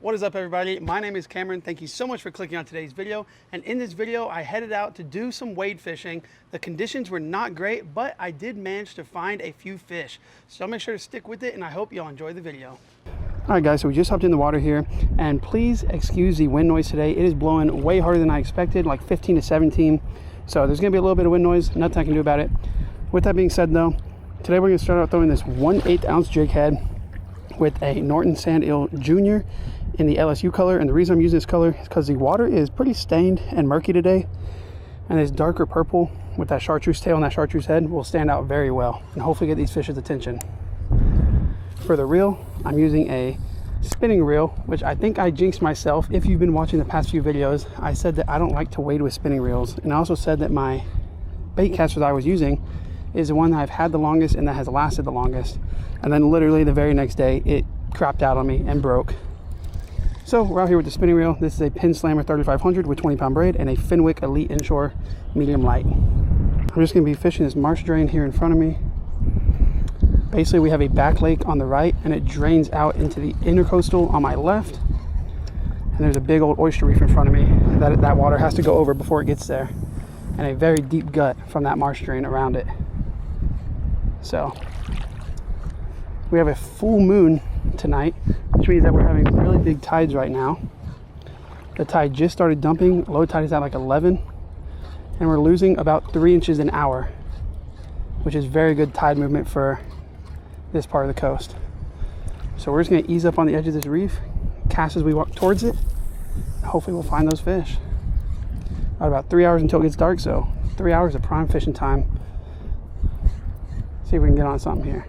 What is up, everybody? My name is Cameron. Thank you so much for clicking on today's video. And in this video, I headed out to do some wade fishing. The conditions were not great, but I did manage to find a few fish. So make sure to stick with it, and I hope y'all enjoy the video. All right, guys, so we just hopped in the water here, and please excuse the wind noise today. It is blowing way harder than I expected, like 15 to 17. So there's gonna be a little bit of wind noise, nothing I can do about it. With that being said, though, today we're gonna start out throwing this 1/8 ounce jig head with a Norton Sand Eel Junior in the LSU color. And the reason I'm using this color is because the water is pretty stained and murky today, and this darker purple with that chartreuse tail and that chartreuse head will stand out very well and hopefully get these fish's attention. For the reel, I'm using a spinning reel, which I think I jinxed myself. If you've been watching the past few videos, I said that I don't like to wade with spinning reels, and I also said that my bait caster that I was using is the one that I've had the longest and that has lasted the longest. And then literally the very next day it crapped out on me and broke. So we're out here with the spinning reel. This is a Pin Slammer 3500 with 20-pound braid and a Fenwick Elite Inshore medium light. I'm just going to be fishing this marsh drain here in front of me. Basically, we have a back lake on the right, and it drains out into the intercoastal on my left. And there's a big old oyster reef in front of me that water has to go over before it gets there, and a very deep gut from that marsh drain around it. So we have a full moon tonight, which means that we're having really big tides right now. The tide just started dumping. Low tide is at like 11, and we're losing about 3 inches an hour, which is very good tide movement for this part of the coast. So we're just going to ease up on the edge of this reef, cast as we walk towards it, and hopefully we'll find those fish. Got about 3 hours until it gets dark, so 3 hours of prime fishing time. See if we can get on something here.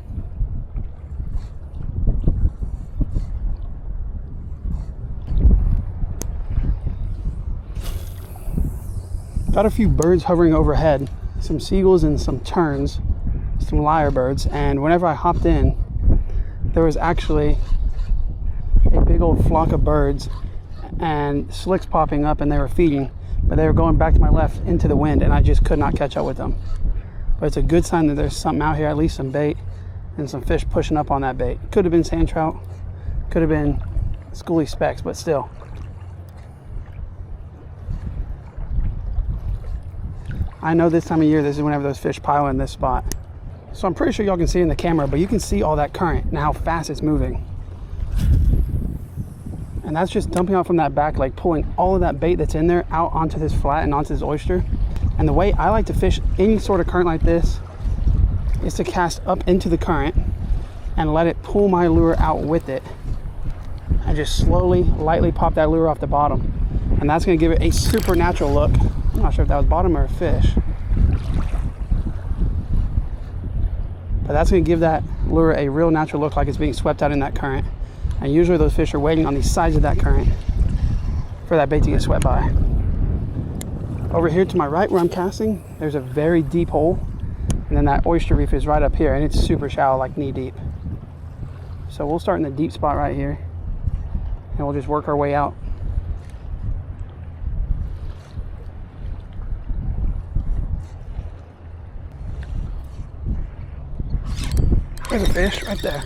Got a few birds hovering overhead, some seagulls and some terns, some lyrebirds, and whenever I hopped in, there was actually a big old flock of birds and slicks popping up, and they were feeding, but they were going back to my left into the wind, and I just could not catch up with them. But it's a good sign that there's something out here, at least some bait and some fish pushing up on that bait. Could have been sand trout, could have been schoolie specks, but still. I know this time of year, this is whenever those fish pile in this spot. So I'm pretty sure y'all can see in the camera, but you can see all that current and how fast it's moving. And that's just dumping out from that back lake, pulling all of that bait that's in there out onto this flat and onto this oyster. And the way I like to fish any sort of current like this is to cast up into the current and let it pull my lure out with it. And just slowly, lightly pop that lure off the bottom. And that's gonna give it a supernatural look. I'm not sure if that was bottom or a fish. But that's gonna give that lure a real natural look, like it's being swept out in that current. And usually those fish are waiting on the sides of that current for that bait to get swept by. Over here to my right where I'm casting, there's a very deep hole. And then that oyster reef is right up here, and it's super shallow, like knee deep. So we'll start in the deep spot right here, and we'll just work our way out. There's a fish right there.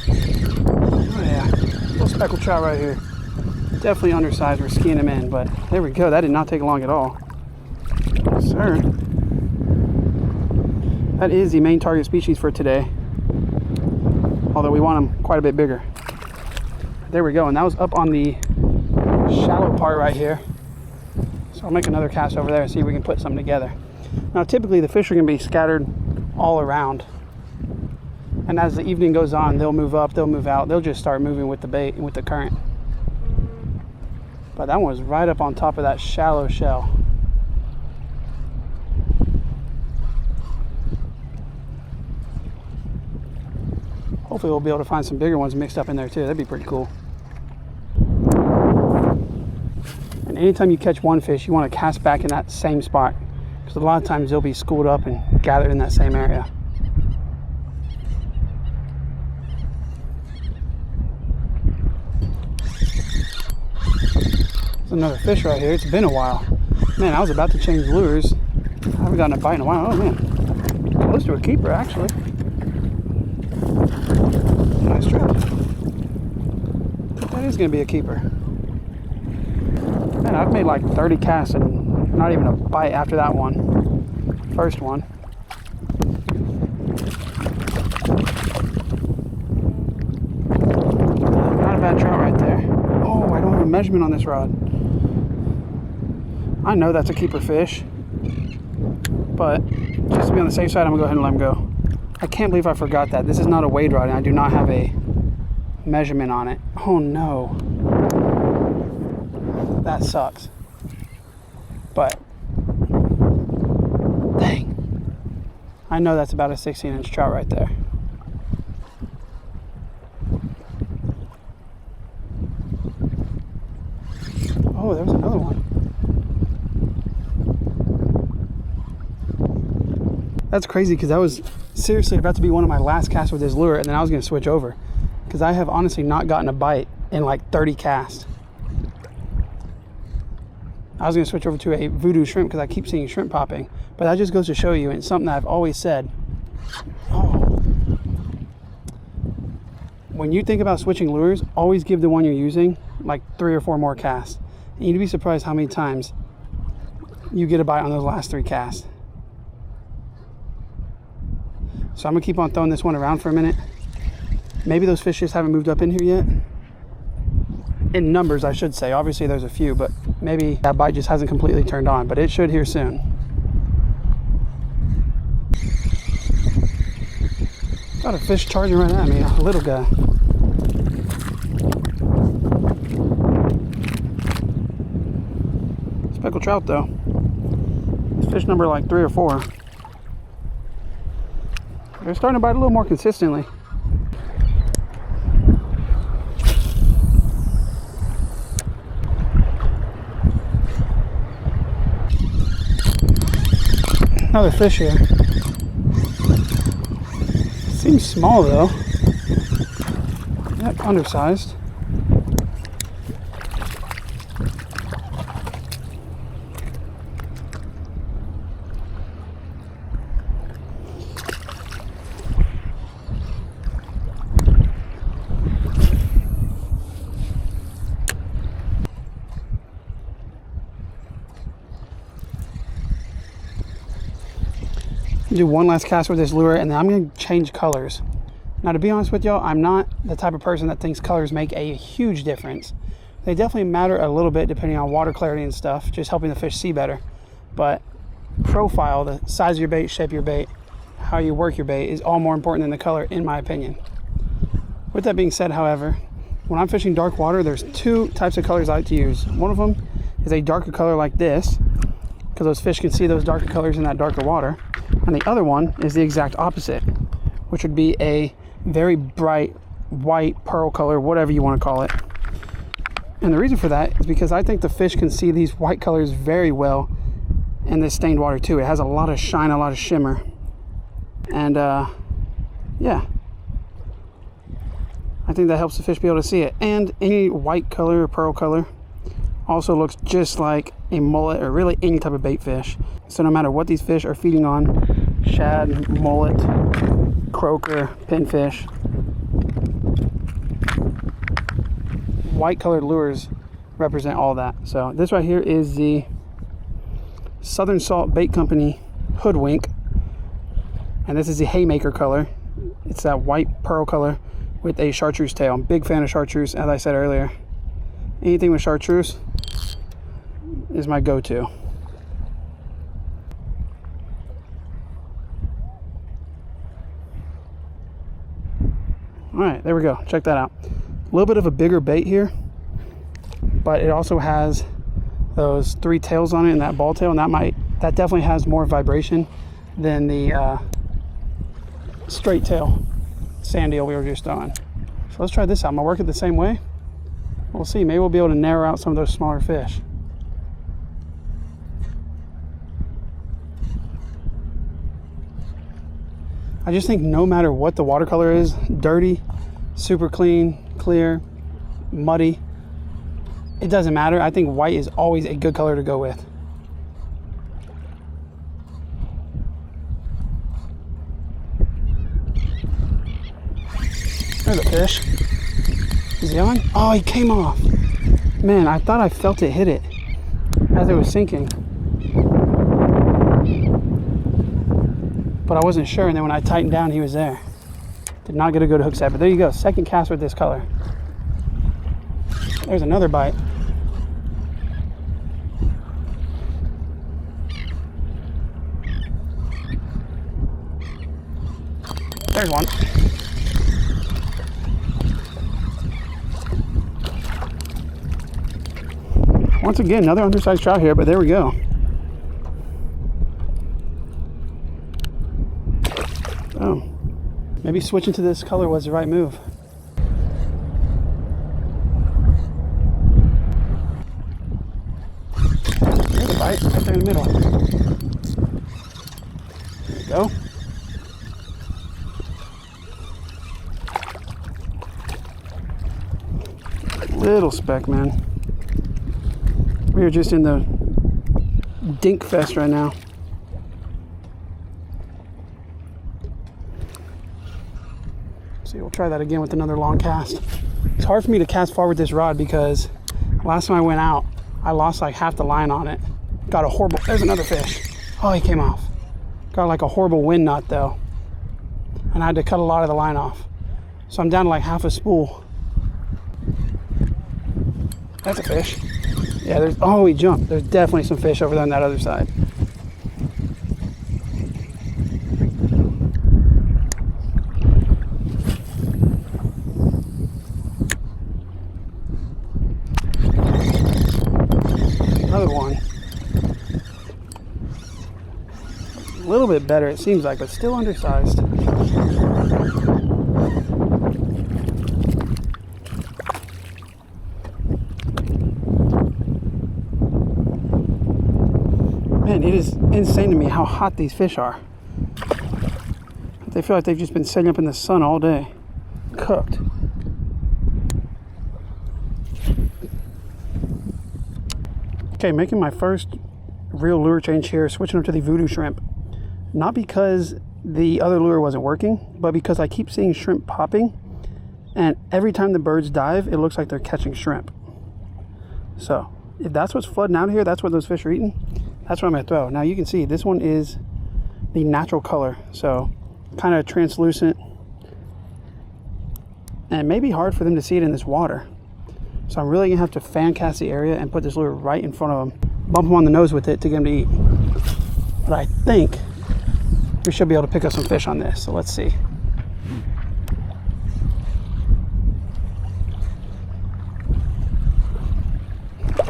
Oh yeah, little speckled trout right here. Definitely undersized, we're skiing him in, but there we go. That did not take long at all. Yes, sir. That is the main target species for today, although we want them quite a bit bigger. There we go, and that was up on the shallow part right here. So I'll make another cast over there and see if we can put something together. Now typically the fish are going to be scattered all around, and as the evening goes on, they'll move up, they'll move out, they'll just start moving with the bait and with the current. But that one was right up on top of that shallow shell. Hopefully we'll be able to find some bigger ones mixed up in there too. That'd be pretty cool. And anytime you catch one fish, you want to cast back in that same spot, because a lot of times they'll be schooled up and gathered in that same area. There's another fish right here. It's been a while. Man, I was about to change lures. I haven't gotten a bite in a while. Oh man, close to a keeper actually. Nice trap. Put that That is going to be a keeper. Man, I've made like 30 casts and not even a bite after that one. First one. Not a bad trout right there. Oh, I don't have a measurement on this rod. I know that's a keeper fish, but just to be on the safe side, I'm gonna go ahead and let him go. I can't believe I forgot that. This is not a wade rod and I do not have a measurement on it. Oh no. That sucks. But, dang. I know that's about a 16-inch trout right there. Oh, there was another one. That's crazy because that was seriously about to be one of my last casts with this lure, and then I was going to switch over because I have honestly not gotten a bite in like 30 casts. I was going to switch over to a voodoo shrimp because I keep seeing shrimp popping, but that just goes to show you, and it's something that I've always said. Oh. When you think about switching lures, always give the one you're using like 3 or 4 more casts. And you'd be surprised how many times you get a bite on those last 3 casts. So I'm gonna keep on throwing this one around for a minute. Maybe those fish just haven't moved up in here yet. In numbers, I should say. Obviously there's a few, but maybe that bite just hasn't completely turned on, but it should here soon. Got a fish charging right at me, a little guy. Speckled trout though. It's fish number like 3 or 4. They're starting to bite a little more consistently. Another fish here. Seems small though. Yep, undersized. Do one last cast with this lure and then I'm going to change colors. Now to be honest with y'all, I'm not the type of person that thinks colors make a huge difference. They definitely matter a little bit depending on water clarity and stuff, just helping the fish see better. But profile, the size of your bait, shape of your bait, how you work your bait is all more important than the color in my opinion. With that being said, however, when I'm fishing dark water, there's 2 types of colors I like to use. One of them is a darker color like this, because those fish can see those darker colors in that darker water. And the other one is the exact opposite, which would be a very bright white, pearl color, whatever you want to call it. And the reason for that is because I think the fish can see these white colors very well in this stained water too. It has a lot of shine, a lot of shimmer. And yeah, I think that helps the fish be able to see it. And any white color or pearl color also looks just like a mullet or really any type of bait fish. So no matter what these fish are feeding on, shad, mullet, croaker, pinfish, white colored lures represent all that. So this right here is the Southern Salt Bait Company Hoodwink, and this is the Haymaker color. It's that white pearl color with a chartreuse tail. I'm a big fan of chartreuse, as I said earlier. Anything with chartreuse is my go-to. All right, there we go. Check that out. A little bit of a bigger bait here, but it also has those 3 tails on it and that ball tail, and that definitely has more vibration than the straight tail sand eel we were just on. So let's try this out. I'm gonna work it the same way. We'll see. Maybe we'll be able to narrow out some of those smaller fish. I just think no matter what the watercolor is, dirty, super clean, clear, muddy, it doesn't matter. I think white is always a good color to go with. There's a fish. Is he on? Oh, he came off. Man, I thought I felt it hit it as it was sinking. But I wasn't sure, and then when I tightened down, he was there. Did not get a good hook set, but there you go. Second cast with this color. There's another bite. There's one. Once again, another undersized trout here, but there we go. Oh, maybe switching to this color was the right move. There's a bite right there in the middle. There we go. Little speck, man. We are just in the dink fest right now. See, we'll try that again with another long cast. It's hard for me to cast forward this rod because last time I went out, I lost like half the line on it. Got a horrible, there's another fish. Oh, he came off. Got like a horrible wind knot though. And I had to cut a lot of the line off. So I'm down to like half a spool. That's a fish. Yeah, there's, oh, he jumped. There's definitely some fish over there on that other side. Another one. A little bit better, it seems like, but still undersized. Man, it is insane to me how hot these fish are. They feel like they've just been sitting up in the sun all day, cooked. Okay, making my first real lure change here, switching up to the voodoo shrimp. Not because the other lure wasn't working, but because I keep seeing shrimp popping, and every time the birds dive, it looks like they're catching shrimp. So, if that's what's flooding out here, that's what those fish are eating, that's what I'm going to throw. Now you can see this one is the natural color, so kind of translucent, and it may be hard for them to see it in this water. So I'm really going to have to fan cast the area and put this lure right in front of them, bump them on the nose with it to get them to eat. But I think we should be able to pick up some fish on this, so let's see.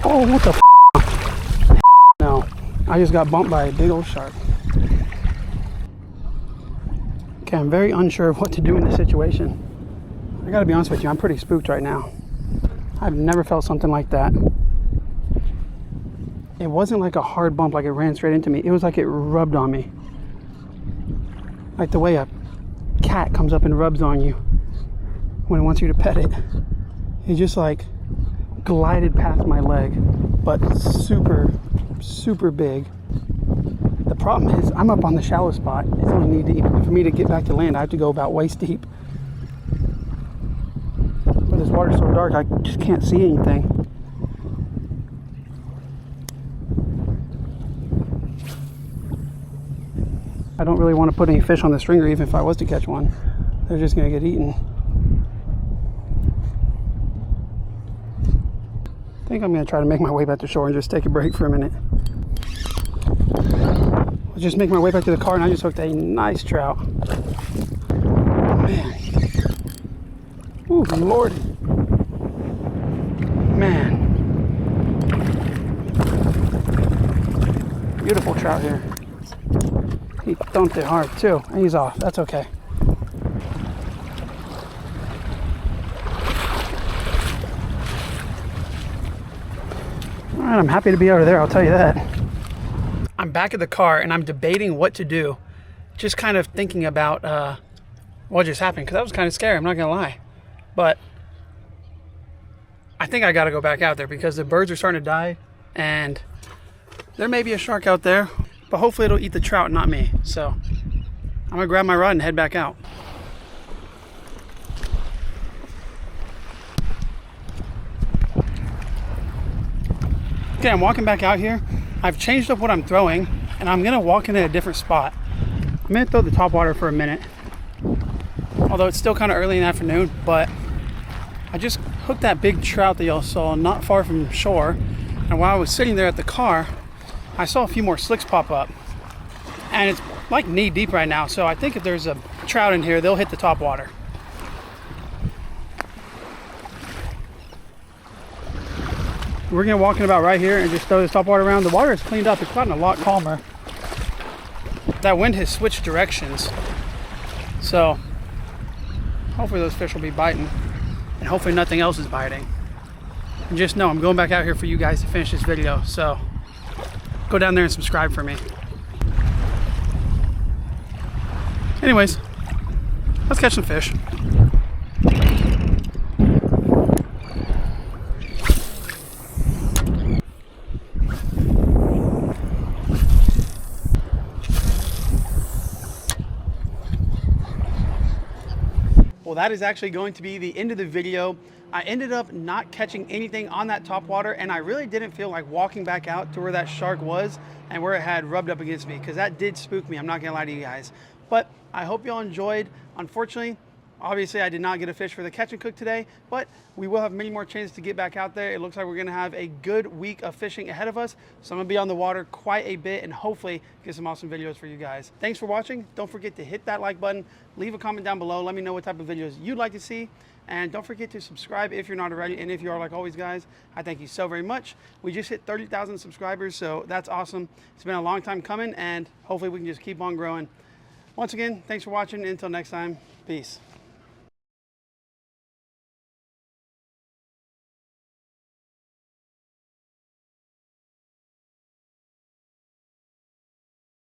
Oh, what the f***? No, I just got bumped by a big old shark. Okay, I'm very unsure of what to do in this situation. I gotta be honest with you, I'm pretty spooked right now. I've never felt something like that. It wasn't like a hard bump, like it ran straight into me. It was like it rubbed on me. Like the way a cat comes up and rubs on you when it wants you to pet it. It just like glided past my leg, but super, super big. The problem is I'm up on the shallow spot. It's only knee deep. For me to get back to land, I have to go about waist deep. But this water's so dark, I just can't see anything. I don't really want to put any fish on the stringer, even if I was to catch one. They're just going to get eaten. I think I'm going to try to make my way back to shore and just take a break for a minute. I'll just make my way back to the car, and I just hooked a nice trout. Man. Ooh, Lord. Man. Beautiful trout here. He thumped it hard too, and he's off. That's okay. All right, I'm happy to be out of there, I'll tell you that. I'm back at the car and I'm debating what to do. Just kind of thinking about what just happened, because that was kind of scary, I'm not gonna lie. But I think I gotta go back out there because the birds are starting to die and there may be a shark out there, but hopefully it'll eat the trout, not me. So I'm gonna grab my rod and head back out. Okay, I'm walking back out here. I've changed up what I'm throwing, and I'm gonna walk in at a different spot. I'm gonna throw the topwater for a minute, although it's still kind of early in the afternoon, but I just hooked that big trout that y'all saw not far from shore, and while I was sitting there at the car, I saw a few more slicks pop up, and it's like knee deep right now, so I think if there's a trout in here, they'll hit the topwater. We're gonna walk in about right here and just throw this topwater around. The water is cleaned up, it's gotten a lot calmer. That wind has switched directions, so hopefully those fish will be biting, and hopefully nothing else is biting. And just know I'm going back out here for you guys to finish this video, so go down there and subscribe for me. Anyways, let's catch some fish. Well, that is actually going to be the end of the video. I ended up not catching anything on that topwater, and I really didn't feel like walking back out to where that shark was and where it had rubbed up against me, because that did spook me. I'm not gonna lie to you guys. But I hope y'all enjoyed. Unfortunately, obviously I did not get a fish for the catch and cook today, but we will have many more chances to get back out there. It looks like we're gonna have a good week of fishing ahead of us. So I'm gonna be on the water quite a bit and hopefully get some awesome videos for you guys. Thanks for watching. Don't forget to hit that like button, leave a comment down below. Let me know what type of videos you'd like to see. And don't forget to subscribe if you're not already. And if you are, like always, guys, I thank you so very much. We just hit 30,000 subscribers, so that's awesome. It's been a long time coming, and hopefully we can just keep on growing. Once again, thanks for watching. Until next time, peace.